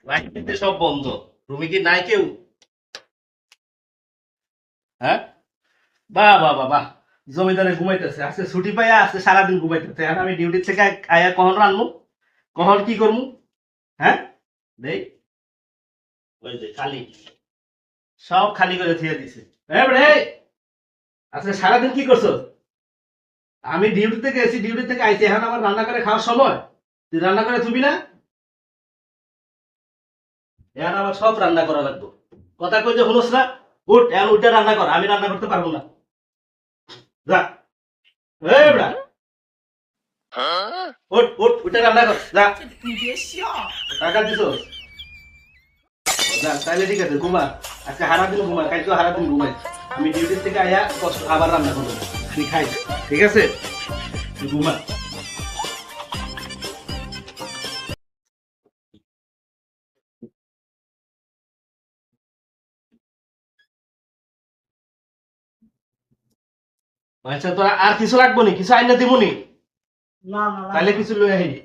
Light সব বন্ধ, রুমে কি নাই কেউ? হ্যাঁ, বাহ বাহ বাহ বাহ, জমিদারে ঘুমাইতেছে, আজকে ছুটি পাইয়া আজকে সারাদিন ঘুমাইতেছে। এখন আমি ডিউটি থেকে আয়া কখন রানবো, কখন কি করবো? হ্যাঁ, দেই ওই যে খালি, সব খালি করে থিয়ে দিছে। রে, আজকে সারাদিন কি করছো? আমি ডিউটি থেকে এসি, ডিউটি থেকে আইছি, এখন আমার রান্না করে খাওয়ার সময়? তুই রান্না করে থুবি না? এখন আমার সব রান্না করা লাগবে। কথা কই যে শুনোস না? উঠ, এখন উঠে রান্না কর, আমি রান্না করতে পারবো না। যা, এই বেটা, উঠ উঠ, উঠে রান্না কর, যা। টাকা দিছোস? যা, তাইলে ঠিক আছে, ঘুমা। আজকে হারা দিন ঘুমা, কালকে হারা দিন ঘুমাই। আমি ডিউটি থেকে আয়া কষ্ট আবার রান্না করবো, আমি খাই। ঠিক আছে, তুই ঘুমা। আচ্ছা, তোরা আর কিছু লাগবো নি? কিছু আইনা দিবনি? না না তাইলে কিছু লই আইনি।